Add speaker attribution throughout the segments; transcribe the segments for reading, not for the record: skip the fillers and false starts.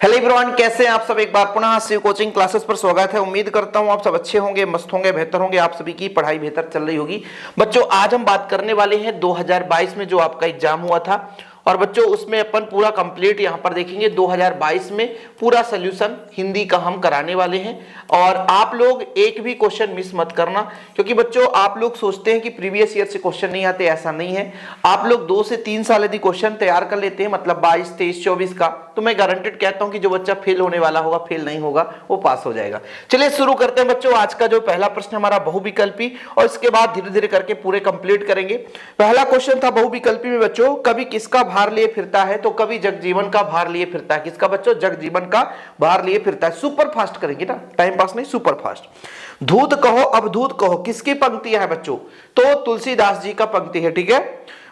Speaker 1: Hello everyone, कैसे हैं आप सब। एक बार पुनः शिव कोचिंग क्लासेस पर स्वागत है। उम्मीद करता हूं आप सब अच्छे होंगे, मस्त होंगे, बेहतर होंगे। आप सभी की पढ़ाई बेहतर चल रही होगी। बच्चों, आज हम बात करने वाले हैं 2022 में जो आपका एग्जाम हुआ था। और बच्चों, उसमें अपन पूरा कंप्लीट यहां पर देखेंगे 2022 में पूरा सोल्यूशन हिंदी का हम कराने वाले हैं। और आप लोग एक भी क्वेश्चन मिस मत करना, क्योंकि बच्चों आप लोग सोचते हैं कि प्रीवियस ईयर से क्वेश्चन नहीं आते, ऐसा नहीं है। आप लोग 2 से 3 साल यदि क्वेश्चन तैयार कर लेते हैं, मतलब 22, 23, 24 का, तो मैं गारंटेड कहता हूं कि जो बच्चा फेल होने वाला होगा, फेल नहीं होगा, वो पास हो जाएगा। चलिए शुरू करते हैं बच्चों। आज का जो पहला प्रश्न हमारा बहुविकल्पी, और इसके बाद धीरे धीरे करके पूरे कंप्लीट करेंगे। पहला क्वेश्चन था बहुविकल्पी में बच्चों, कभी किसका भार लिए फिरता है? तो कभी जगजीवन का भार लिए फिरता है। किसका बच्चों? जगजीवन का भार लिए फिरता है। सुपर फास्ट करेंगे ना, टाइम पास नहीं, सुपर फास्ट। धूत कहो अवधूत कहो, किसकी पंक्तियां हैं बच्चों? तो तुलसीदास जी का पंक्ति है, ठीक है।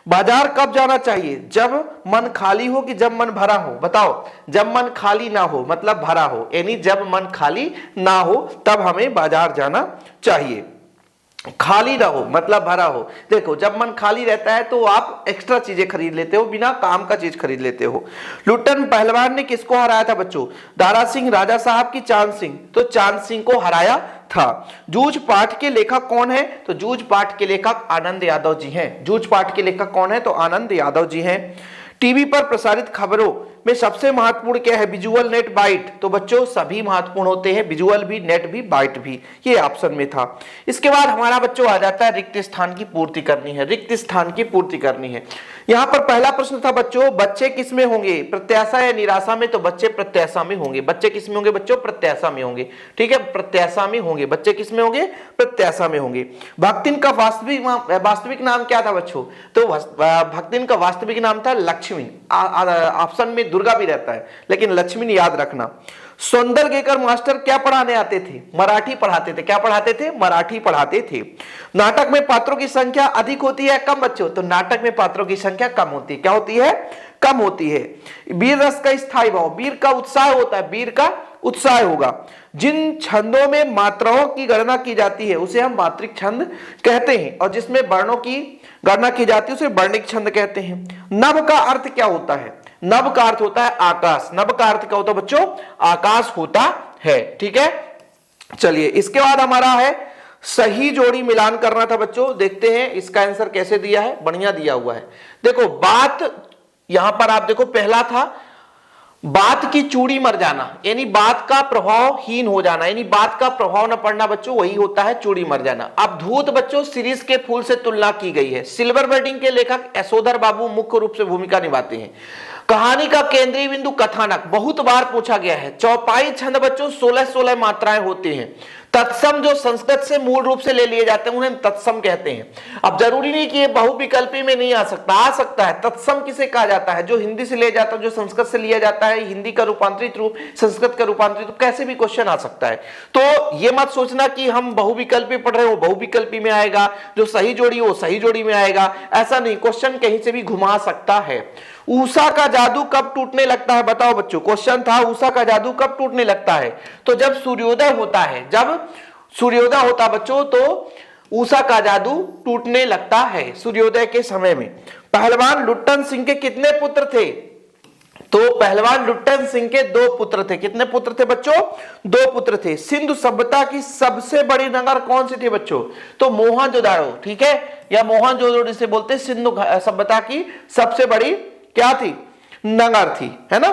Speaker 1: बाजार कब जाना चाहिए? जब मन खाली हो कि जब मन भरा हो? बताओ, जब मन खाली ना हो मतलब भरा हो, यानी जब मन खाली ना हो तब हमें बाजार जाना चाहिए। खाली ना हो मतलब भरा हो। देखो, जब मन खाली रहता है तो आप एक्स्ट्रा चीजें खरीद लेते हो, बिना काम का चीज खरीद लेते हो। लुट्टन पहलवान ने किसको हराया था बच्चों? दारा सिंह, राजा साहब की चांद सिंह? तो चांद सिंह को हराया था। जूझ पाठ के लेखक कौन है? तो जूझ पाठ के लेखक आनंद यादव जी हैं। जूझ पाठ के लेखक कौन है? तो आनंद यादव जी हैं। टीवी पर प्रसारित खबरों में सबसे महत्वपूर्ण क्या है? Visual, net, byte? तो बच्चों सभी महत्वपूर्ण होते हैं, विजुअल भी, नेट भी, बाइट भी। ये ऑप्शन में था। इसके बाद हमारा बच्चों आ जाता है रिक्त स्थान की पूर्ति करनी है। रिक्त स्थान की पूर्ति करनी है। यहां पर पहला प्रश्न था बच्चों, बच्चे किस में होंगे? प्रत्याशा या निराशा में? तो बच्चे प्रत्याशा में होंगे। बच्चे किस में होंगे बच्चों? प्रत्याशा में होंगे, ठीक है। प्रत्याशा में होंगे बच्चे। किस में होंगे? प्रत्याशा में होंगे। भक्तिन का वास्तविक नाम क्या था बच्चों? तो भक्तिन का वास्तविक नाम था लक्ष्मी। ऑप्शन में दुर्गा भी रहता है, लेकिन लक्ष्मी याद रखना। सौंदर्यकर मास्टर क्या पढ़ाने आते थे? मराठी पढ़ाते थे। क्या पढ़ाते थे? मराठी पढ़ाते थे। नाटक में पात्रों की संख्या अधिक होती है कम बच्चों? तो नाटक में पात्रों की संख्या कम होती है। क्या होती है? कम होती है। वीर रस का स्थायी भाव? वीर का उत्साह होता है, वीर का उत्साह होगा। जिन छंदों में मात्राओं की गणना की जाती है उसे हम मात्रिक छंद कहते हैं, और जिसमें वर्णों की गणना की जाती है उसे वर्णिक छंद कहते हैं। नभ का अर्थ क्या होता है? नभ का अर्थ होता है आकाश। नभ का अर्थ क्या होता है बच्चों? आकाश होता है, ठीक है। चलिए, इसके बाद हमारा है सही जोड़ी मिलान करना था बच्चों। देखते हैं इसका आंसर कैसे दिया है। बढ़िया दिया हुआ है। देखो, बात यहां पर आप देखो, पहला था बात की चूड़ी मर जाना, यानी बात का प्रभावहीन हो जाना, यानी बात का प्रभाव न पड़ना बच्चों, वही होता है चूड़ी मर जाना। अब धूत बच्चों शिरीष के फूल से तुलना की गई है। सिल्वर बर्डिंग के लेखक यशोधर बाबू मुख्य रूप से भूमिका निभाते हैं। कहानी का केंद्रीय बिंदु कथानक, बहुत बार पूछा गया है। चौपाई छंद बच्चों 16-16 मात्राएं होती हैं। तत्सम जो संस्कृत से मूल रूप से ले लिए जाते हैं उन्हें तत्सम कहते हैं। अब जरूरी नहीं कि ये बहुविकल्पी में नहीं आ सकता, आ सकता है। तत्सम किसे कहा जाता है? जो हिंदी से ले जाता है, जो संस्कृत से लिया जाता है, हिंदी का रूपांतरित रूप, संस्कृत का रूपांतरित रूप, कैसे भी क्वेश्चन आ सकता है। तो ये मत सोचना कि हम बहुविकल्पी पढ़ रहे हो बहुविकल्पी में आएगा, जो सही जोड़ी हो सही जोड़ी में आएगा, ऐसा नहीं। क्वेश्चन कहीं से भी घुमा सकता है। ऊषा का जादू कब टूटने लगता है? बताओ बच्चों, क्वेश्चन था ऊषा का जादू कब टूटने लगता है? तो जब सूर्योदय होता है। जब सूर्योदय होता बच्चों तो ऊषा का जादू टूटने लगता है, सूर्योदय के समय में। पहलवान लुट्टन सिंह के कितने पुत्र थे? तो पहलवान लुट्टन सिंह के 2 पुत्र थे। कितने पुत्र थे बच्चों? 2 पुत्र थे। सिंधु सभ्यता की सबसे बड़ी नगर कौन सी थी बच्चों? तो मोहनजोदाड़ो, ठीक है, या मोहनजोदड़ो जिसे बोलते हैं। सिंधु सभ्यता की सबसे बड़ी क्या थी? नगर थी, है ना।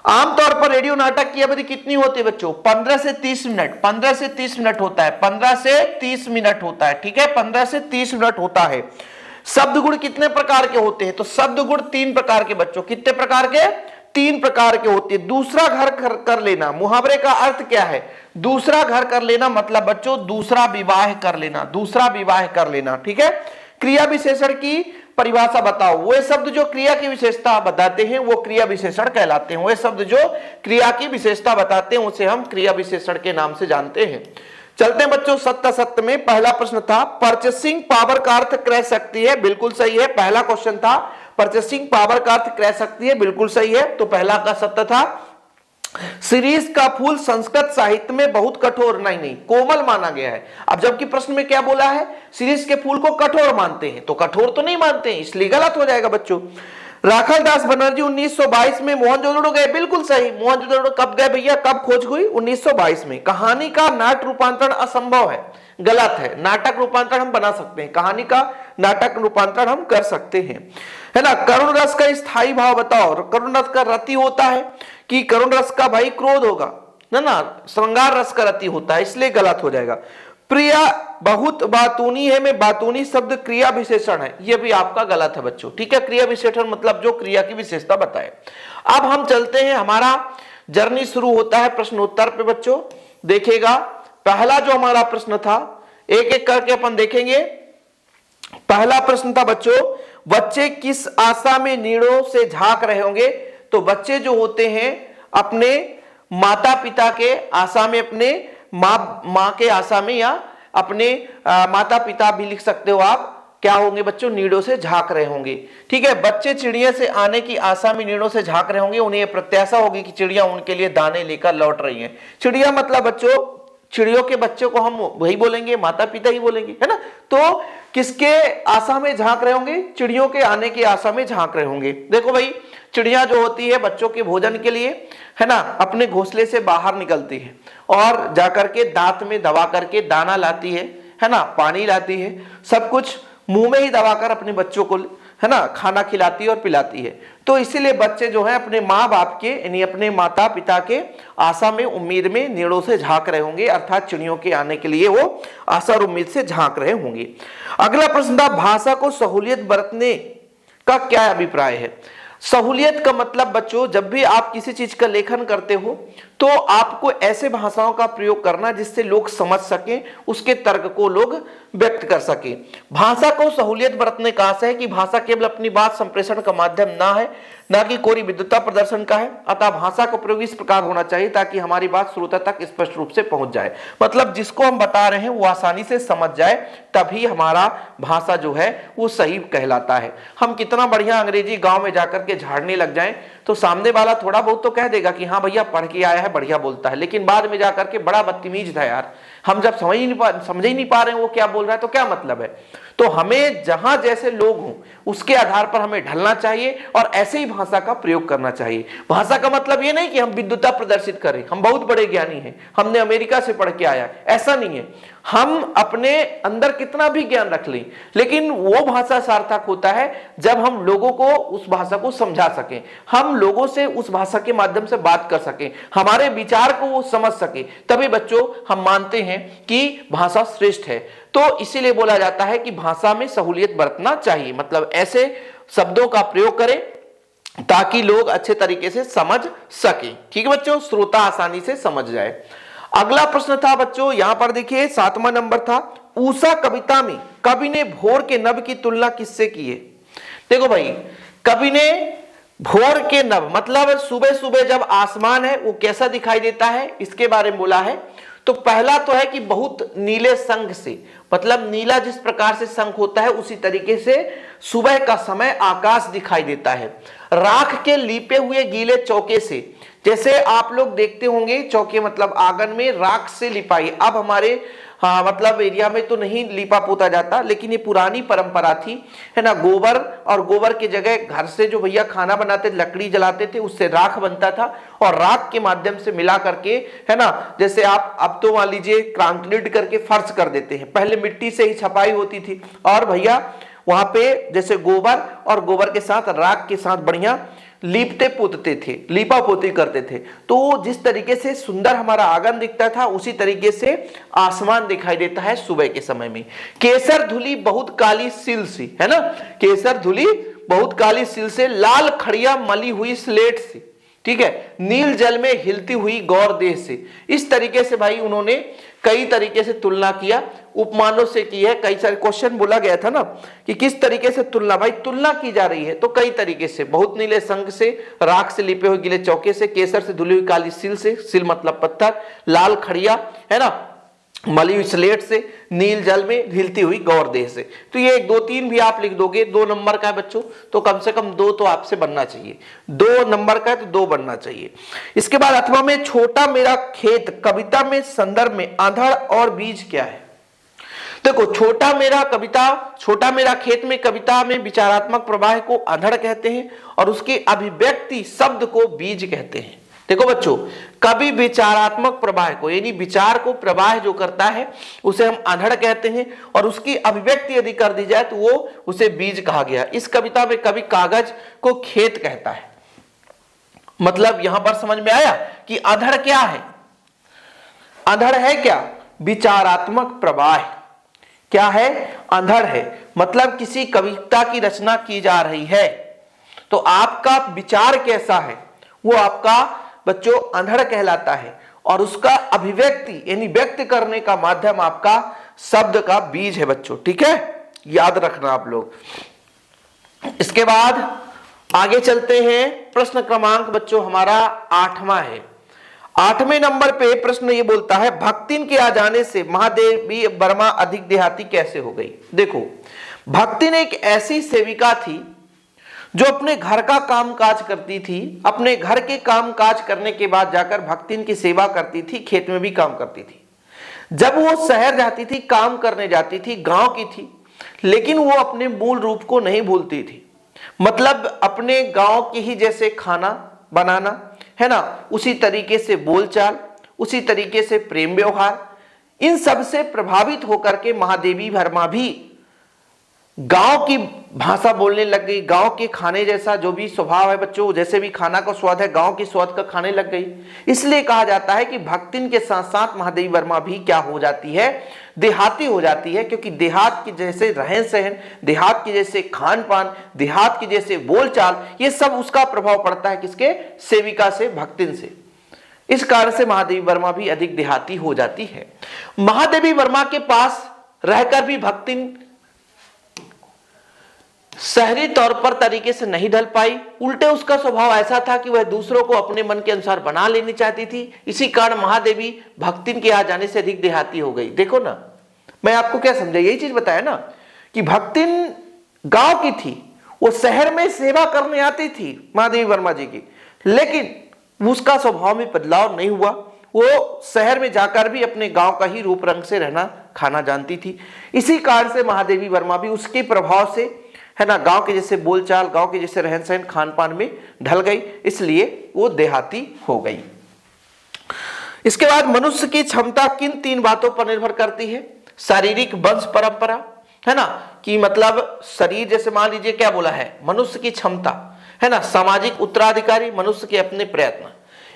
Speaker 1: आमतौर पर रेडियो नाटक की अवधि कितनी होती है बच्चों? 15 से 30 मिनट। 15 से 30 मिनट होता है। 15 से 30 मिनट होता है, ठीक है। 15 से 30 मिनट होता है। शब्द गुण कितने प्रकार के होते हैं? तो शब्द गुण 3 प्रकार के बच्चों। कितने प्रकार के? 3 प्रकार के होते हैं। दूसरा घर कर लेना, मुहावरे का अर्थ क्या है? दूसरा घर कर लेना मतलब बच्चों दूसरा विवाह कर लेना, दूसरा विवाह कर लेना, ठीक है। क्रिया विशेषण की परिभाषा बताओ। वे शब्द जो क्रिया की विशेषता बताते हैं वो क्रिया विशेषण कहलाते हैं। वे शब्द जो क्रिया की विशेषता बताते हैं उसे हम क्रिया विशेषण के नाम से जानते हैं। चलते हैं बच्चों सत्य सत्य में। पहला प्रश्न था परचेसिंग पावर का अर्थ क्रय शक्ति है। बिल्कुल सही है। पहला क्वेश्चन था परचेसिंग पावर का अर्थ क्रय शक्ति है। बिल्कुल सही है। तो पहला का सत्य था। शिरीष का फूल संस्कृत साहित्य में बहुत कठोर नहीं कोमल माना गया है। अब जबकि प्रश्न में क्या बोला है? शिरीष के फूल को कठोर मानते हैं, तो कठोर तो नहीं मानते हैं, इसलिए गलत हो जाएगा बच्चों। राखालदास बनर्जी 1922 में मोहनजोदड़ो गए, बिल्कुल सही। मोहनजोदड़ो कब गए भैया, कब खोज हुई, 1922 में। कहानी का नाट्य रूपांतरण असंभव है, गलत है। नाटक रूपांतरण हम बना सकते हैं, कहानी का नाटक रूपांतरण हम कर सकते हैं, है ना। करुण रस का स्थायी भाव बताओ। करुण रस का रति होता है कि करुण रस का भाई क्रोध होगा, है ना। श्रृंगार रस का रति होता है, इसलिए गलत हो जाएगा। प्रिया बहुत बातूनी है में बातूनी शब्द क्रिया विशेषण है, यह भी आपका गलत है बच्चों, ठीक है। क्रिया विशेषण मतलब जो क्रिया की विशेषता बताए। अब हम चलते हैं, हमारा जर्नी शुरू होता है प्रश्नोत्तर पे बच्चों। देखिएगा पहला जो हमारा प्रश्न था, एक एक करके अपन देखेंगे। पहला प्रश्न था बच्चों, बच्चे किस आशा में नीड़ों से झांक रहे होंगे। तो बच्चे जो होते हैं अपने माता पिता के आशा में, अपने माँ के आशा में, या अपने माता पिता भी लिख सकते हो आप, क्या होंगे बच्चों, नीड़ों से झांक रहे होंगे, ठीक है। बच्चे चिड़िया से आने की आशा में नीड़ों से झांक रहे होंगे, उन्हें यह प्रत्याशा होगी कि चिड़िया उनके लिए दाने लेकर लौट रही है। चिड़िया मतलब बच्चों, चिड़ियों के बच्चों को हम वही बोलेंगे, माता पिता ही बोलेंगे, है ना। तो किसके आशा में झांक रहे होंगे, चिड़ियों के आने की आशा में झांक रहे होंगे। देखो भाई, चिड़िया जो होती है बच्चों के भोजन के लिए, है ना, अपने घोंसले से बाहर निकलती है और जाकर के दांत में दबा करके दाना लाती है ना, पानी लाती है, सब कुछ मुंह में ही दबाकर अपने बच्चों को, है ना, खाना खिलाती है और पिलाती है। तो इसीलिए बच्चे जो है अपने माँ बाप के, यानी अपने माता पिता के आशा में, उम्मीद में नीड़ों से झांक रहे होंगे, अर्थात चिड़ियों के आने के लिए वो आशा और उम्मीद से झांक रहे होंगे। अगला प्रश्न था, भाषा को सहूलियत बरतने का क्या अभिप्राय है। सहूलियत का मतलब बच्चों, जब भी आप किसी चीज का लेखन करते हो तो आपको ऐसे भाषाओं का प्रयोग करना जिससे लोग समझ सकें, उसके तर्क को लोग व्यक्त कर सकें। भाषा को सहूलियत बरतने का आशय है कि भाषा केवल अपनी बात संप्रेषण का माध्यम ना है, ना कि कोई विद्वता प्रदर्शन का है। अतः भाषा का प्रयोग इस प्रकार होना चाहिए ताकि हमारी बात श्रोता तक स्पष्ट रूप से पहुंच जाए। मतलब जिसको हम बता रहे हैं वो आसानी से समझ जाए, तभी हमारा भाषा जो है वो सही कहलाता है। हम कितना बढ़िया अंग्रेजी गांव में जाकर के झाड़ने लग जाएं तो सामने वाला थोड़ा बहुत तो कह देगा कि हाँ भैया पढ़ के आया है, बढ़िया बोलता है, लेकिन बाद में जाकर के बड़ा बदतमीज था यार, हम जब समझ ही नहीं पा रहे हैं वो क्या बोल रहा है तो क्या मतलब है। तो हमें जहां जैसे लोग हों उसके आधार पर हमें ढलना चाहिए और ऐसे ही भाषा का प्रयोग करना चाहिए। भाषा का मतलब ये नहीं कि हम विद्वता प्रदर्शित करें, हम बहुत बड़े ज्ञानी हैं, हमने अमेरिका से पढ़ के आया, ऐसा नहीं है। हम अपने अंदर कितना भी ज्ञान रख लें, लेकिन वो भाषा सार्थक होता है जब हम लोगों को उस भाषा को समझा सकें, हम लोगों से उस भाषा के माध्यम से बात कर सकें, हमारे विचार को वो समझ सके, तभी बच्चों हम मानते हैं कि भाषा श्रेष्ठ है। तो इसीलिए बोला जाता है कि भाषा में सहूलियत बरतना चाहिए, मतलब ऐसे शब्दों का प्रयोग करें ताकि लोग अच्छे तरीके से समझ सके, ठीक है बच्चों, श्रोता आसानी से समझ जाए। अगला प्रश्न था बच्चों, यहां पर देखिए 7वां नंबर था, ऊषा कविता में कवि ने भोर के नभ की तुलना किससे की है। देखो भाई, कवि ने भोर के नभ मतलब सुबह सुबह जब आसमान है वो कैसा दिखाई देता है इसके बारे में बोला है। तो पहला तो है कि बहुत नीले संग से, मतलब नीला जिस प्रकार से शंख होता है उसी तरीके से सुबह का समय आकाश दिखाई देता है। राख के लीपे हुए गीले चौके से, जैसे आप लोग देखते होंगे चौके मतलब आंगन में राख से लिपाई, अब हमारे मतलब एरिया में तो नहीं लिपा पोता जाता, लेकिन ये पुरानी परंपरा थी, है ना। गोबर और गोबर की जगह घर से जो भैया खाना बनाते लकड़ी जलाते थे उससे राख बनता था और राख के माध्यम से मिला करके, है ना, जैसे आप अब तो मान लीजिए क्रांक्रीट करके फर्श कर देते हैं, पहले मिट्टी से ही छपाई होती थी और भैया वहां पे जैसे गोबर और गोबर के साथ राख के साथ बढ़िया लीपते पोतते थे, लीपा पोती करते थे। तो जिस तरीके से सुंदर हमारा आंगन दिखता था उसी तरीके से आसमान दिखाई देता है सुबह के समय में। केसर धुली बहुत काली सिल सी, है ना, केसर धुली बहुत काली सिल से, लाल खड़िया मली हुई स्लेट से, ठीक है, नील जल में हिलती हुई गौर देह से। इस तरीके से भाई उन्होंने कई तरीके से तुलना किया, उपमानों से की है। कई सारे क्वेश्चन बोला गया था ना कि किस तरीके से तुलना, भाई तुलना की जा रही है तो कई तरीके से, बहुत नीले संग से, राख से लिपे हुए गीले चौके से, केसर से धुली हुई काली सिल से, सिल मतलब पत्थर, लाल खड़िया, है ना, मली हुई स्लेट से, नील जल में हिलती हुई गौर देह से। तो ये 1 2 3 भी आप लिख दोगे, 2 नंबर का है बच्चों, तो कम से कम 2 तो आपसे बनना चाहिए, 2 नंबर का है तो 2 बनना चाहिए। इसके बाद 8वां में, छोटा मेरा खेत कविता में संदर्भ में आंधड़ और बीज क्या है। देखो, छोटा मेरा खेत में कविता में विचारात्मक प्रवाह को अधड़ कहते हैं और उसके अभिव्यक्ति शब्द को बीज कहते हैं। देखो बच्चों, कवि विचारात्मक प्रवाह को यानी विचार को प्रवाह जो करता है उसे हम अधड़ कहते हैं और उसकी अभिव्यक्ति यदि कर दी जाए तो वो उसे बीज कहा गया। इस कविता में कवि कागज को खेत कहता है। मतलब यहां पर समझ में आया कि अधड़ क्या है? अधड़ है क्या? विचारात्मक प्रवाह। क्या है? अधड़ है। मतलब किसी कविता की रचना की जा रही है तो आपका विचार कैसा है वो आपका बच्चों अधड़ कहलाता है और उसका अभिव्यक्ति यानी व्यक्त करने का माध्यम आपका शब्द का बीज है बच्चों। ठीक है, याद रखना आप लोग। इसके बाद आगे चलते हैं। प्रश्न क्रमांक बच्चों हमारा 8वां है। 8वें नंबर पे प्रश्न ये बोलता है, भक्तिन के आ जाने से महादेवी वर्मा अधिक देहाती कैसे हो गई? देखो, भक्तिन एक ऐसी सेविका थी जो अपने घर का कामकाज करती थी। अपने घर के कामकाज करने के बाद जाकर भक्तिन की सेवा करती थी, खेत में भी काम करती थी। जब वो शहर जाती थी, काम करने जाती थी, गांव की थी, लेकिन वो अपने मूल रूप को नहीं भूलती थी। मतलब अपने गांव की ही जैसे खाना बनाना है ना, उसी तरीके से बोलचाल, उसी तरीके से प्रेम व्यवहार, इन सब से प्रभावित होकर के महादेवी वर्मा भी गांव की भाषा बोलने लग गई। गांव के खाने जैसा जो भी स्वभाव है बच्चों, जैसे भी खाना का स्वाद है गांव के स्वाद का खाने लग गई। इसलिए कहा जाता है कि भक्तिन के साथ साथ महादेवी वर्मा भी क्या हो जाती है? देहाती हो जाती है, क्योंकि देहात के जैसे रहन सहन, देहात के जैसे खान पान, देहात के जैसे बोलचाल, ये सब उसका प्रभाव पड़ता है किसके? सेविका से, भक्तिन से। इस कारण से महादेवी वर्मा भी अधिक देहाती हो जाती है। महादेवी वर्मा के पास रहकर भी भक्तिन शहरी तौर पर तरीके से नहीं ढल पाई। उल्टे उसका स्वभाव ऐसा था कि वह दूसरों को अपने मन के अनुसार बना लेनी चाहती थी। इसी कारण महादेवी भक्तिन के आ जाने से अधिक देहाती हो गई। देखो ना, मैं आपको क्या समझा, यही चीज बताया ना कि भक्तिन गांव की थी, वो शहर में सेवा करने आती थी महादेवी वर्मा जी की, लेकिन उसका स्वभाव में बदलाव नहीं हुआ। वो शहर में जाकर भी अपने गांव का ही रूप रंग से रहना खाना जानती थी। इसी कारण से महादेवी वर्मा भी उसके प्रभाव से है ना, गांव के जैसे बोलचाल, गांव के जैसे रहन सहन, खान पान में ढल गई, इसलिए वो देहाती हो गई। इसके बाद मनुष्य की क्षमता किन 3 बातों पर निर्भर करती है? शारीरिक वंश परंपरा, है ना, कि मतलब शरीर, जैसे मान लीजिए क्या बोला है, मनुष्य की क्षमता, है ना, सामाजिक उत्तराधिकारी, मनुष्य के अपने प्रयत्न,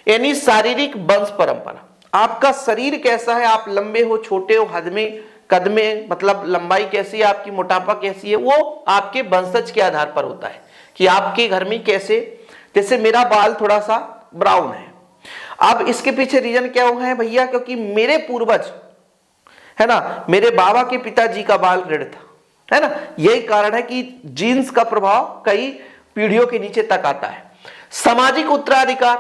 Speaker 1: यानी शारीरिक वंश परंपरा। आपका शरीर कैसा है, आप लंबे हो, छोटे हो, हदमे कदमे, मतलब लंबाई कैसी है आपकी, मोटापा कैसी है, वो आपके वंशज के आधार पर होता है कि आपके घर में कैसे, जैसे मेरा बाल थोड़ा सा ब्राउन है। अब इसके पीछे रीजन क्या हुआ है भैया? क्योंकि मेरे पूर्वज, है ना, मेरे बाबा के पिताजी का बाल रेड था, है ना। यही कारण है कि जीन्स का प्रभाव कई पीढ़ियों के नीचे तक आता है। सामाजिक उत्तराधिकार,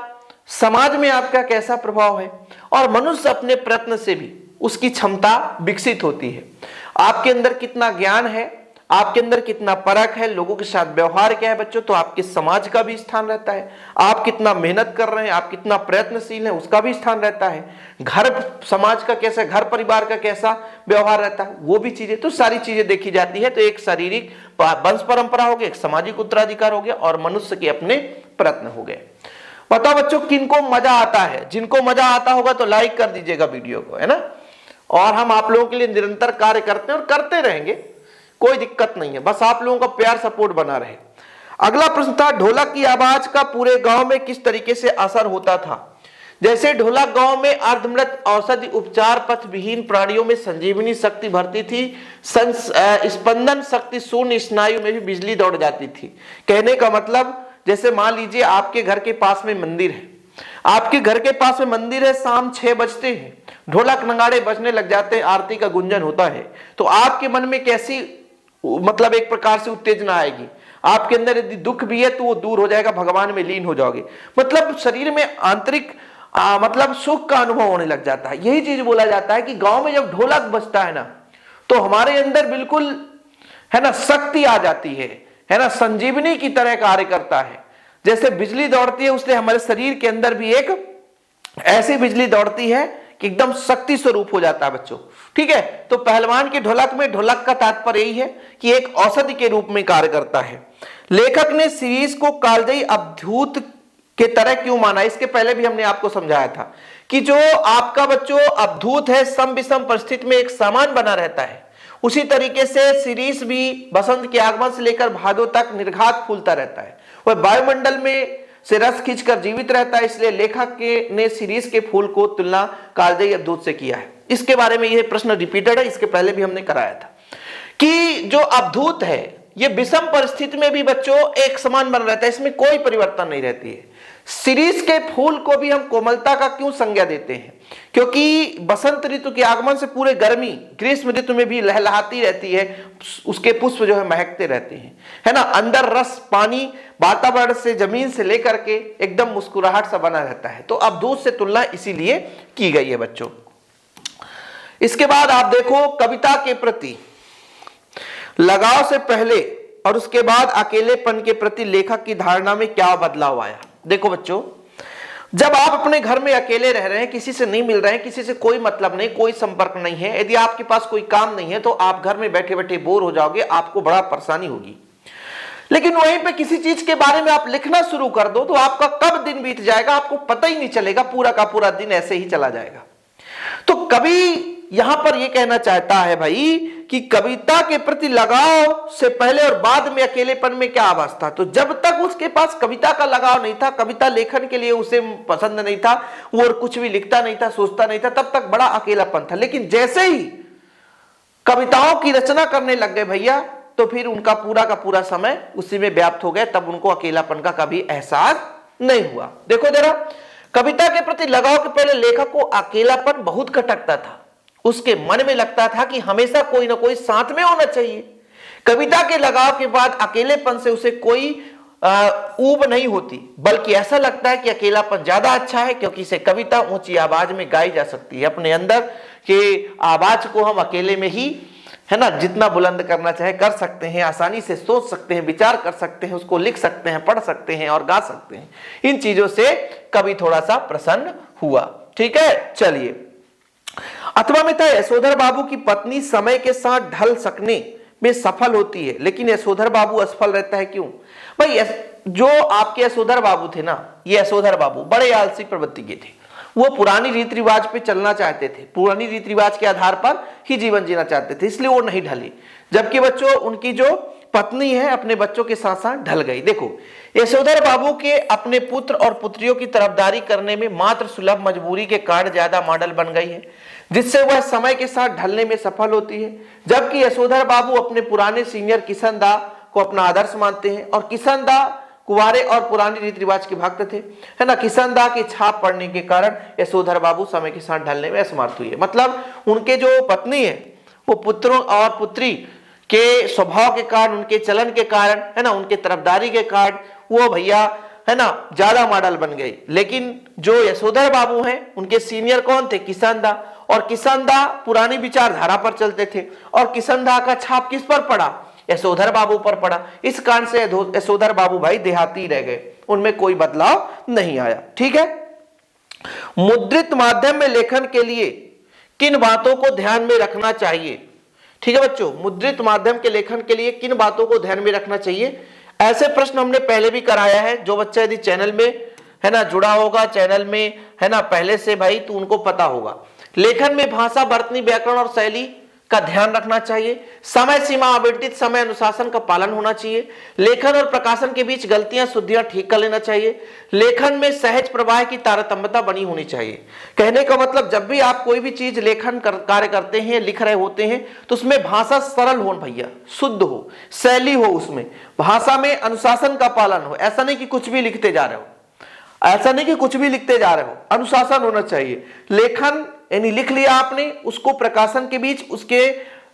Speaker 1: समाज में आपका कैसा प्रभाव है, और मनुष्य अपने प्रयत्न से भी उसकी क्षमता विकसित होती है। आपके अंदर कितना ज्ञान है, आपके अंदर कितना परख है, लोगों के साथ व्यवहार क्या है बच्चों, तो आपके समाज का भी स्थान रहता है। आप कितना मेहनत कर रहे हैं, आप कितना प्रयत्नशील हैं, उसका भी स्थान रहता है। घर समाज का कैसा, घर परिवार का कैसा व्यवहार रहता है, वो भी चीजें, तो सारी चीजें देखी जाती है। तो एक शारीरिक वंश परंपरा हो गया, एक सामाजिक उत्तराधिकार हो गया, और मनुष्य के अपने प्रयत्न हो गए। बताओ बच्चों किनको मजा आता है? जिनको मजा आता होगा तो लाइक कर दीजिएगा वीडियो को, है ना। और हम आप लोगों के लिए निरंतर कार्य करते हैं और करते रहेंगे, कोई दिक्कत नहीं है, बस आप लोगों का प्यार सपोर्ट बना रहे। अगला प्रश्न था, ढोलक की आवाज का पूरे गांव में किस तरीके से असर होता था? जैसे ढोलक गांव में अर्धमृत औषधि उपचार पथ विहीन प्राणियों में संजीवनी शक्ति भरती थी, स्पंदन शक्ति शून्य स्नायु में भी बिजली दौड़ जाती थी। कहने का मतलब, जैसे मान लीजिए आपके घर के पास में मंदिर है, आपके घर के पास में मंदिर है, शाम 6 बजते हैं, ढोलक नगाड़े बजने लग जाते हैं, आरती का गुंजन होता है, तो आपके मन में कैसी, मतलब एक प्रकार से उत्तेजना आएगी। आपके अंदर यदि दुख भी है तो वो दूर हो जाएगा, भगवान में लीन हो जाओगे, मतलब शरीर में आंतरिक मतलब सुख का अनुभव होने लग जाता है। यही चीज बोला जाता है कि गांव में जब ढोलक बजता है ना, तो हमारे अंदर बिल्कुल, है ना, शक्ति आ जाती है ना, संजीवनी की तरह कार्य करता है। जैसे बिजली दौड़ती है, उससे हमारे शरीर के अंदर भी एक ऐसी बिजली दौड़ती है कि एकदम शक्ति स्वरूप हो जाता है बच्चों। ठीक है, तो पहलवान के ढोलक में ढोलक का तात्पर्य यही है कि एक औषधि के रूप में कार्य करता है। लेखक ने शीरीष को कालजयी अवधूत के तरह क्यों माना, इसके पहले भी हमने आपको समझाया था कि जो आपका बच्चों अवधूत है, सम विषम परिस्थिति में एक समान बना रहता है, उसी तरीके से शीरीष भी बसंत के आगमन से लेकर भादो तक निर्घात फूलता रहता है। वह वायुमंडल में से रस खींचकर जीवित रहता है, इसलिए लेखक ने शीरीष के फूल को तुलना कालजयी अवधूत से किया है। इसके बारे में यह प्रश्न रिपीटेड है, इसके पहले भी हमने कराया था कि जो अवधूत है ये विषम परिस्थिति में भी बच्चों एक समान बना रहता है, इसमें कोई परिवर्तन नहीं रहती है। शीरीष के फूल को भी हम कोमलता का क्यों संज्ञा देते हैं, क्योंकि बसंत ऋतु के आगमन से पूरे गर्मी ग्रीष्म ऋतु में भी लहलहाती रहती है, उसके पुष्प जो है महकते रहते हैं, है ना। अंदर रस पानी वातावरण से जमीन से लेकर के एकदम मुस्कुराहट सा बना रहता है, तो अवधूत से तुलना इसीलिए की गई है बच्चों। इसके बाद आप देखो कविता के प्रति लगाव से पहले और उसके बाद अकेलेपन के प्रति लेखक की धारणा में क्या बदलाव आया। देखो बच्चों, जब आप अपने घर में अकेले रह रहे हैं, किसी से नहीं मिल रहे हैं, किसी से कोई मतलब नहीं, कोई संपर्क नहीं है, यदि आपके पास कोई काम नहीं है तो आप घर में बैठे बैठे बोर हो जाओगे, आपको बड़ा परेशानी होगी। लेकिन वहीं पे किसी चीज के बारे में आप लिखना शुरू कर दो तो आपका कब दिन बीत जाएगा आपको पता ही नहीं चलेगा, पूरा का पूरा दिन ऐसे ही चला जाएगा। तो कवि यहां पर यह कहना चाहता है भाई कि कविता के प्रति लगाव से पहले और बाद में अकेलेपन में क्या आवाज था। तो जब तक उसके पास कविता का लगाव नहीं था, कविता लेखन के लिए उसे पसंद नहीं था, वो और कुछ भी लिखता नहीं था, सोचता नहीं था, तब तक बड़ा अकेलापन था। लेकिन जैसे ही कविताओं की रचना करने लग गए भैया, तो फिर उनका पूरा का पूरा समय उसी में व्याप्त हो गया, तब उनको अकेलापन का कभी एहसास नहीं हुआ। देखो जरा, कविता के प्रति लगाव के पहले लेखक को अकेलापन बहुत खटकता था, उसके मन में लगता था कि हमेशा कोई ना कोई साथ में होना चाहिए। कविता के लगाव के बाद अकेलेपन से उसे कोई ऊब नहीं होती, बल्कि ऐसा लगता है कि अकेलापन ज्यादा अच्छा है, क्योंकि इसे कविता ऊंची आवाज में गाई जा सकती है। अपने अंदर के आवाज को हम अकेले में ही, है ना, जितना बुलंद करना चाहे कर सकते हैं, आसानी से सोच सकते हैं, विचार कर सकते हैं, उसको लिख सकते हैं, पढ़ सकते हैं और गा सकते हैं। इन चीजों से कवि थोड़ा सा प्रसन्न हुआ। ठीक है, चलिए। अथवा में था यशोधर बाबू की पत्नी समय के साथ ढल सकने में सफल होती है, लेकिन यशोधर बाबू असफल रहता है, क्यों भाई? जो आपके यशोधर बाबू थे ना, ये यशोधर बाबू बड़े आलसी प्रवृत्ति के थे। वो पुरानी रीति रिवाज पे चलना चाहते थे, पुरानी रीति रिवाज के आधार पर ही जीवन जीना चाहते थे, इसलिए वो नहीं ढले। जबकि बच्चों उनकी जो पत्नी है अपने बच्चों के साथ साथ ढल गई। देखो, यशोधर बाबू के अपने पुत्र और पुत्रियों की तरफदारी करने में मात्र सुलभ मजबूरी के कारण ज्यादा मॉडल बन गई है, जिससे वह समय के साथ ढलने में सफल होती है। जबकि यशोधर बाबू अपने पुराने सीनियर किशन दा को अपना आदर्श मानते हैं, और किशन दा कुंवारे और पुरानी रीति रिवाज के भक्त थे, है ना। किशन दा की छाप पड़ने के कारण यशोधर बाबू समय के साथ ढलने में असमर्थ हुई है। मतलब उनके जो पत्नी है वो पुत्रों और पुत्री के स्वभाव के कारण, उनके चलन के कारण, है ना, उनके तरफदारी के कारण वो भैया, है ना, ज्यादा मॉडल बन गई। लेकिन जो यशोधर बाबू हैं उनके सीनियर कौन थे? किशन दा। और किशन दा पुरानी विचारधारा पर चलते थे, और किशन दा का छाप किस पर पड़ा? यशोधर बाबू पर पड़ा। इस कारण से यशोधर बाबू भाई देहाती रह गए, उनमें कोई बदलाव नहीं आया। ठीक है। मुद्रित माध्यम में लेखन के लिए किन बातों को ध्यान में रखना चाहिए? ठीक है बच्चों, मुद्रित माध्यम के लेखन के लिए किन बातों को ध्यान में रखना चाहिए? ऐसे प्रश्न हमने पहले भी कराया है। जो बच्चा यदि चैनल में, है ना, जुड़ा होगा, चैनल में, है ना, पहले से भाई, तो उनको पता होगा। लेखन में भाषा, बर्तनी, व्याकरण और शैली का ध्यान रखना चाहिए। समय सीमा, आवंटित समय अनुशासन का पालन होना चाहिए। लेखन और प्रकाशन के बीच गलतियां शुद्धियां ठीक कर लेना चाहिए। लेखन में सहज प्रवाह की तारतम्यता बनी होनी चाहिए। कहने का मतलब, जब भी आप कोई भी चीज लेखन कार्य करते हैं, लिख रहे होते हैं, तो उसमें भाषा सरल हो भैया, शुद्ध हो, शैली हो, उसमें भाषा में अनुशासन का पालन हो। ऐसा नहीं कि कुछ भी लिखते जा रहे हो, ऐसा नहीं कि कुछ भी लिखते जा रहे हो, अनुशासन होना चाहिए। लेखन यानी लिख लिया आपने, उसको प्रकाशन के बीच, उसके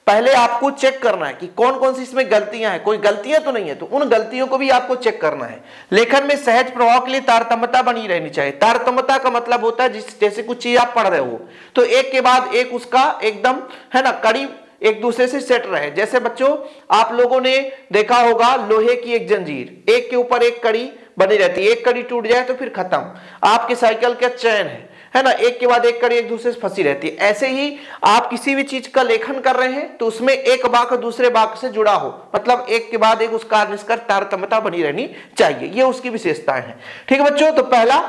Speaker 1: पहले आपको चेक करना है कि कौन कौन सी इसमें गलतियां हैं, कोई गलतियां तो नहीं है, तो उन गलतियों को भी आपको चेक करना है। लेखन में सहज प्रभाव के लिए तारतम्यता बनी रहनी चाहिए। तारतम्यता का मतलब होता है जैसे कुछ चीज आप पढ़ रहे हो तो एक के बाद एक उसका एकदम, है ना, कड़ी एक दूसरे से सेट रहे। जैसे बच्चों आप लोगों ने देखा होगा लोहे की एक जंजीर, एक के ऊपर एक कड़ी बनी रहती है, एक कड़ी टूट जाए तो फिर खत्म। आपके साइकिल का चैन है ना, एक के बाद एक कड़ी एक दूसरे से फंसी रहती है। ऐसे ही आप किसी भी चीज का लेखन कर रहे हैं तो उसमें एक वाक्य दूसरे वाक्य से जुड़ा हो, मतलब एक के बाद एक उसका निष्कर्ष तारतम्यता बनी रहनी चाहिए, ये उसकी विशेषताएं हैं। ठीक है बच्चों, तो पहला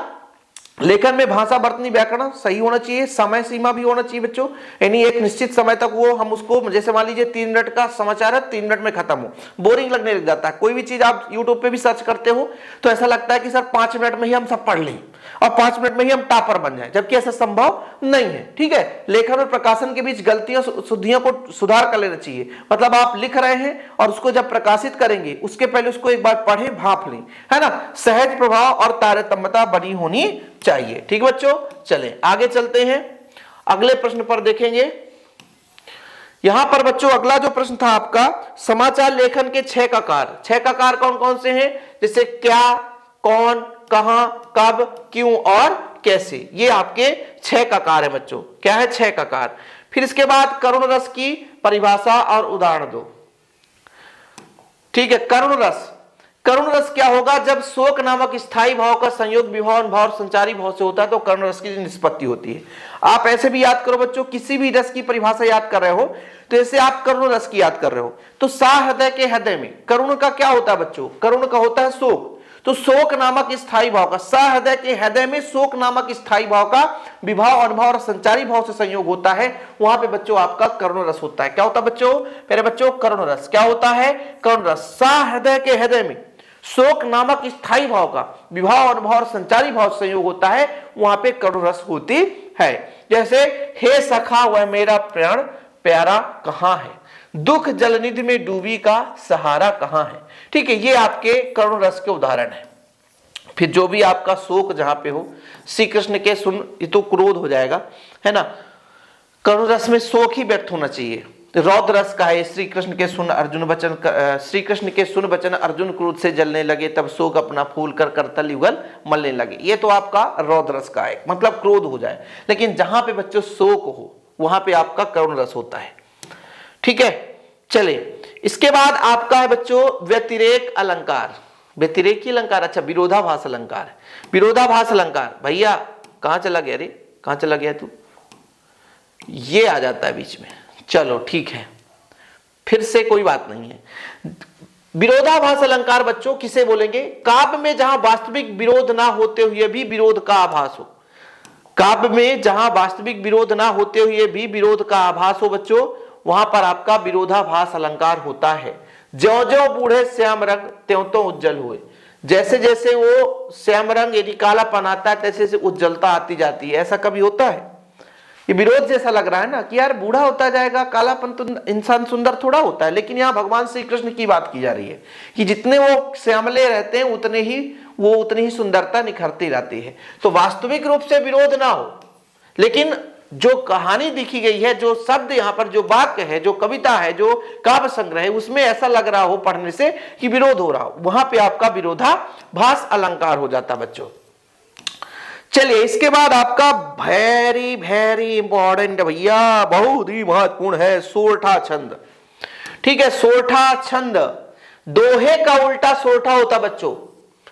Speaker 1: लेखन में भाषा, वर्तनी, व्याकरण सही होना चाहिए। समय सीमा भी होना चाहिए बच्चों, यानी एक निश्चित समय तक वो हम उसको, जैसे मान लीजिए 3 मिनट का समाचार है, 3 मिनट में खत्म हो, बोरिंग लगने लग जाता है। कोई भी चीज आप यूट्यूब पे भी सर्च करते हो तो ऐसा लगता है कि सर 5 मिनट में ही हम सब पढ़ लें और 5 मिनट में ही हम टॉपर बन जाए, जबकि ऐसा संभव नहीं है। ठीक है, लेखन और प्रकाशन के बीच गलतियों शुद्धियों को सुधार कर लेना चाहिए। मतलब आप लिख रहे हैं और उसको जब प्रकाशित करेंगे उसके पहले उसको एक बार पढ़ें, भाप लें, है ना, सहज प्रभाव और तारतम्यता बनी होनी चाहिए। ठीक बच्चों, चलें आगे चलते हैं, अगले प्रश्न पर देखेंगे। यहां पर बच्चों अगला जो प्रश्न था आपका, समाचार लेखन के 6 ककार। 6 ककार कौन कौन से हैं? जैसे क्या, कौन, कहां, कब, क्यों और कैसे, ये आपके 6 ककार है बच्चों। क्या है? 6 ककार। फिर इसके बाद करुण रस की परिभाषा और उदाहरण दो। ठीक है, करुण रस। करुण रस क्या होगा? जब शोक नामक स्थायी भाव का संयोग विभावन भाव और संचारी भाव से होता है तो करुण रस की निष्पत्ति होती है। आप ऐसे भी याद करो बच्चों, किसी भी रस की परिभाषा याद कर रहे हो तो ऐसे आप करुण रस की याद कर रहे हो तो सा हृदय के हृदय में करुण का क्या होता है बच्चों? करुण का होता है शोक। तो शोक नामक स्थायी भाव का, सा हृदय के हृदय में शोक नामक स्थायी भाव का विभाव, अनुभव और संचारी भाव से संयोग होता है, वहां पे बच्चों आपका करुण रस होता है। क्या होता है बच्चों? पहले बच्चों करुण रस क्या होता है? करुण रस सा हृदय के हृदय में शोक नामक स्थायी भाव का विभाव, अनुभव और संचारी भाव से संयोग होता है, वहां पे करुण रस होती है। जैसे हे सखा वह मेरा प्राण प्यारा कहां है, दुख जलनिधि में डूबी का सहारा कहां है। ठीक है, ये आपके करुण रस के उदाहरण है। फिर जो भी आपका शोक जहां पे हो, श्री कृष्ण के सुन, ये तो क्रोध हो जाएगा, है ना, करुण रस में शोक ही व्यक्त होना चाहिए। रौद्र रस का है, श्री कृष्ण के सुन अर्जुन वचन, श्री कृष्ण के सुन वचन अर्जुन क्रोध से जलने लगे, तब शोक अपना फूल कर करतल युगल मलने लगे। ये तो आपका रौद्र रस का है, मतलब क्रोध हो जाए। लेकिन जहां पे बच्चों शोक हो वहां पे आपका करुण रस होता है। ठीक है, चले इसके बाद आपका है बच्चों व्यतिरेक अलंकार। व्यतिरेकी अलंकार, अच्छा विरोधाभास अलंकार। विरोधाभास अलंकार भैया कहां चला गया रे, कहां चला गया तू? ये आ जाता है बीच में, चलो ठीक है, फिर से कोई बात नहीं है। विरोधाभास अलंकार बच्चों किसे बोलेंगे? काव्य में जहां वास्तविक विरोध ना होते हुए भी विरोध का आभास हो। काव्य में जहां वास्तविक विरोध ना होते हुए भी विरोध का आभास हो बच्चों, वहां पर आपका विरोधाभास अलंकार होता है। ज्यों ज्यों बूढ़े श्याम रंग त्यों त्यों उज्जवल हुए। जैसे जैसे वो श्याम रंग यदि कालापन आता है तैसे से उज्जवलता आती जाती है। ऐसा कभी होता है? ये विरोध जैसा लग रहा है ना कि यार बूढ़ा होता जाएगा, कालापन तो इंसान सुंदर थोड़ा होता है। लेकिन यहाँ भगवान श्री कृष्ण की बात की जा रही है कि जितने वो श्यामले रहते हैं उतनी ही सुंदरता निखरती रहती है। तो वास्तविक रूप से विरोध ना हो, लेकिन जो कहानी दिखी गई है, जो शब्द यहाँ पर, जो वाक्य है, जो कविता है, जो काव्य संग्रह है, उसमें ऐसा लग रहा हो पढ़ने से कि विरोध हो रहा हो, वहां पे आपका विरोधाभास अलंकार हो जाता बच्चों। चलिए इसके बाद आपका वेरी वेरी इंपॉर्टेंट भैया, बहुत ही महत्वपूर्ण है सोरठा छंद। ठीक है, सोरठा छंद दोहे का उल्टा सोरठा होता बच्चों,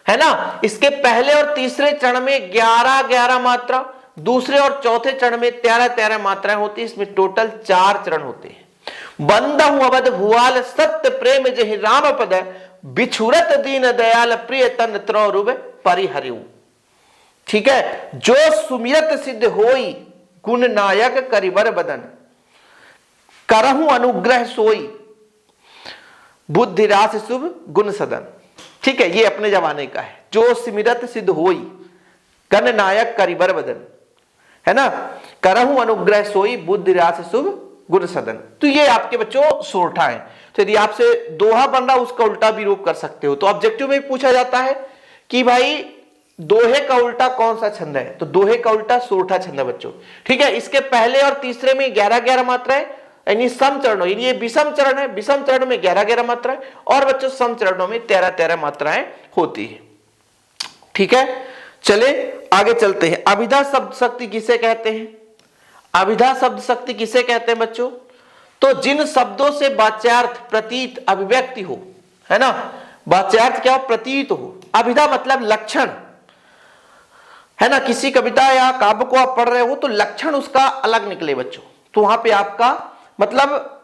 Speaker 1: है ना। इसके पहले और तीसरे चरण में 11-11 मात्रा, दूसरे और चौथे चरण में 13-13 मात्राएं होती है। इसमें टोटल 4 चरण होते हैं। बंदहु अवध भुआल सत्य प्रेम जहि राम पद, बिछुरत दीन दयाल प्रिय तन त्रौरुब परिहरिऊ। ठीक है, जो सुमिरत सिद्ध होई गुण नायक करिबर बदन, करहु अनुग्रह सोई बुद्धि रास शुभ गुण सदन। ठीक है, ये अपने जमाने का है। जो सुमिरत सिद्ध होई गण नायक करिबर बदन, है ना, करहु अनुग्रह सोई बुद्धि रास शुभ गुण सदन। तो ये आपके बच्चों सोरठा है। तो यदि आपसे दोहा बन रहा उसका उल्टा भी रूप कर सकते हो। तो ऑब्जेक्टिव में पूछा जाता है कि भाई दोहे का उल्टा कौन सा छंद है, तो दोहे का उल्टा सोरठा छंद है बच्चों। ठीक है, इसके पहले और तीसरे में 11-11 मात्राएं, यानी सम चरणों, यानी ये विषम चरण है, विषम चरण में 11-11 मात्राएं और बच्चों सम चरणों में 13-13 मात्राएं होती है। ठीक है, चले आगे चलते हैं। अभिधा शब्द शक्ति किसे कहते हैं? अभिधा शब्द शक्ति किसे कहते हैं बच्चों? तो जिन शब्दों से वाच्यार्थ, प्रतीत, अभिव्यक्ति हो, है ना, वाच्यार्थ क्या हो? प्रतीत हो। अभिधा मतलब लक्षण, है ना, किसी कविता या काव्य को आप पढ़ रहे हो तो लक्षण उसका अलग निकले बच्चों, तो वहां पे आपका मतलब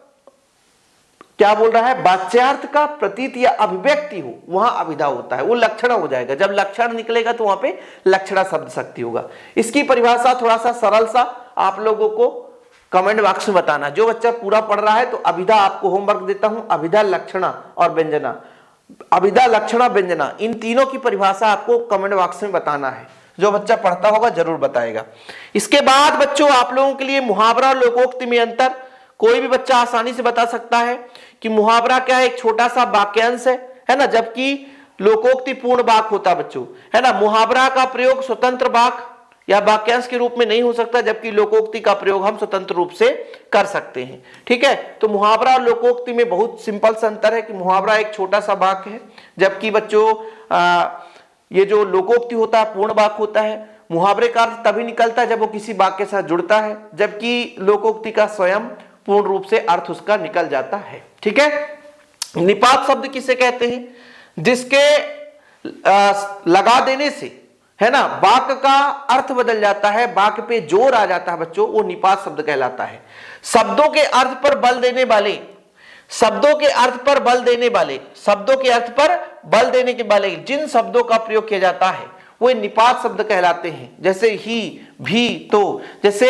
Speaker 1: क्या बोल रहा है, वाच्यार्थ का प्रतीत या अभिव्यक्ति हो, वहां अभिधा होता है, वो लक्षण हो जाएगा। जब लक्षण निकलेगा तो वहां पे लक्षणा शब्द शक्ति होगा। इसकी परिभाषा थोड़ा सा सरल सा आप लोगों को कमेंट बॉक्स में बताना। जो बच्चा पूरा पढ़ रहा है तो अभिधा आपको होमवर्क देता हूं, अभिधा, लक्षणा और व्यंजना, अभिधा, लक्षणा, व्यंजना, इन तीनों की परिभाषा आपको कमेंट बॉक्स में बताना है। जो बच्चा पढ़ता होगा जरूर बताएगा। इसके बाद बच्चों आप लोगों के लिए मुहावरा और लोकोक्ति में अंतर कोई भी बच्चा आसानी से बता सकता है कि मुहावरा क्या है, एक छोटा सा वाक्यांश है ना, जबकि लोकोक्ति पूर्ण वाक्य होता है बच्चों, है ना। मुहावरा का प्रयोग स्वतंत्र वाक्य या वाक्यांश के रूप में नहीं हो सकता, जबकि लोकोक्ति का प्रयोग हम स्वतंत्र रूप से कर सकते हैं। ठीक है, तो मुहावरा और लोकोक्ति में बहुत सिंपल सा अंतर है कि मुहावरा एक छोटा सा वाक्य है, जबकि बच्चों ये जो लोकोक्ति होता है पूर्ण वाक्य होता है। मुहावरे का अर्थ तभी निकलता है जब वो किसी वाक्य के साथ जुड़ता है, जबकि लोकोक्ति का स्वयं पूर्ण रूप से अर्थ उसका निकल जाता है। ठीक है, निपात शब्द किसे कहते हैं, जिसके लगा देने से, है ना, वाक्य का अर्थ बदल जाता है, वाक्य पे जोर आ जाता है बच्चों, वो निपात शब्द कहलाता है। शब्दों के अर्थ पर बल देने वाले, शब्दों के अर्थ पर बल देने वाले, शब्दों के अर्थ पर बल देने के वाले जिन शब्दों का प्रयोग किया जाता है वो निपात शब्द कहलाते हैं। जैसे ही, भी, तो, जैसे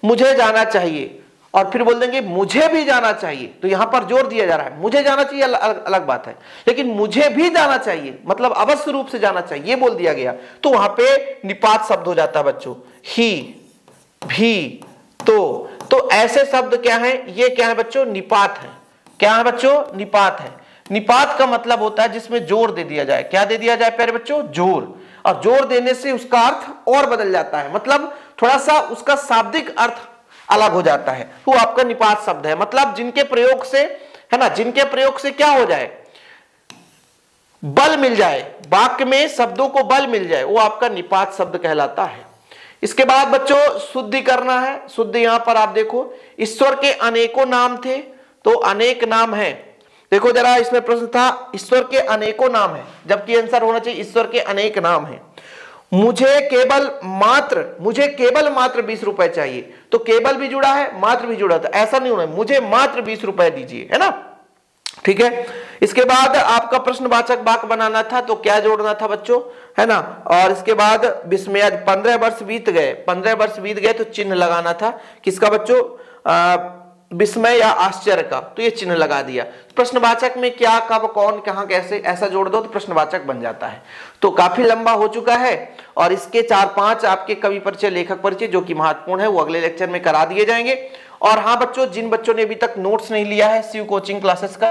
Speaker 1: मुझे जाना चाहिए और फिर बोल देंगे मुझे भी जाना चाहिए, तो यहां पर जोर दिया जा रहा है। मुझे जाना चाहिए अलग बात है, लेकिन मुझे भी जाना चाहिए मतलब अवश्य रूप से जाना चाहिए, ये बोल दिया गया, तो वहां पे निपात शब्द हो जाता है बच्चों। ही, भी, तो ऐसे शब्द क्या है, ये क्या है बच्चों, निपात है। क्या है बच्चों, निपात है। निपात का मतलब होता है जिसमें जोर दे दिया जाए। क्या दे दिया जाए प्यारे बच्चों, जोर, और जोर देने से उसका अर्थ और बदल जाता है, मतलब थोड़ा सा उसका शाब्दिक अर्थ अलग हो जाता है, वो आपका निपात शब्द है। मतलब जिनके प्रयोग से, है ना, जिनके प्रयोग से क्या हो जाए, बल मिल जाए, वाक्य में शब्दों को बल मिल जाए, वो आपका निपात शब्द कहलाता है। इसके बाद बच्चों शुद्धि करना है। शुद्ध यहां पर आप देखो, ईश्वर के अनेकों नाम थे, तो अनेक नाम है। देखो जरा, इसमें प्रश्न था ईश्वर के अनेकों नाम है, जबकि आंसर होना चाहिए ईश्वर के अनेक नाम है। मुझे केवल मात्र 20 रुपए चाहिए, तो केवल भी जुड़ा है, मात्र भी जुड़ा, तो ऐसा नहीं होना, मुझे मात्र 20 रुपए दीजिए, है ना। ठीक है, इसके बाद आपका प्रश्नवाचक वाक्य बनाना था, तो क्या जोड़ना था बच्चों, है ना। और इसके बाद विस्मय, 15 वर्ष बीत गए तो चिन्ह लगाना था, किसका बच्चों, विस्मय या आश्चर्य का, तो ये चिन्ह लगा दिया। प्रश्नवाचक में क्या, कब, कौन, कहां, कैसे, ऐसा जोड़ दो तो प्रश्नवाचक बन जाता है। तो काफी लंबा हो चुका है, और इसके 4-5 आपके कवि परिचय, लेखक परिचय जो कि महत्वपूर्ण है, वो अगले लेक्चर में करा दिए जाएंगे। और हाँ बच्चों, जिन बच्चों ने अभी तक नोट्स नहीं लिया है शिव कोचिंग क्लासेस का,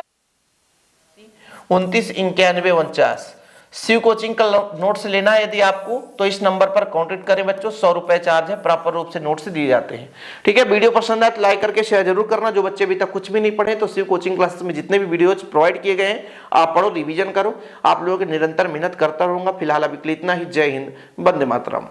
Speaker 1: 299149 शिव कोचिंग का नोट्स लेना है यदि आपको, तो इस नंबर पर कांटेक्ट करें बच्चों। 100 रुपए चार्ज है, प्रॉपर रूप से नोट्स दिए जाते हैं। ठीक है, वीडियो पसंद आए तो लाइक करके शेयर जरूर करना। जो बच्चे अभी तक कुछ भी नहीं पढ़े, तो शिव कोचिंग क्लासेस में जितने भी वीडियोज प्रोवाइड किए गए हैं आप पढ़ो, रिवीजन करो। आप लोगों की निरंतर मेहनत करता रहूंगा। फिलहाल अभी के लिए इतना ही। जय हिंद, वंदे मातरम।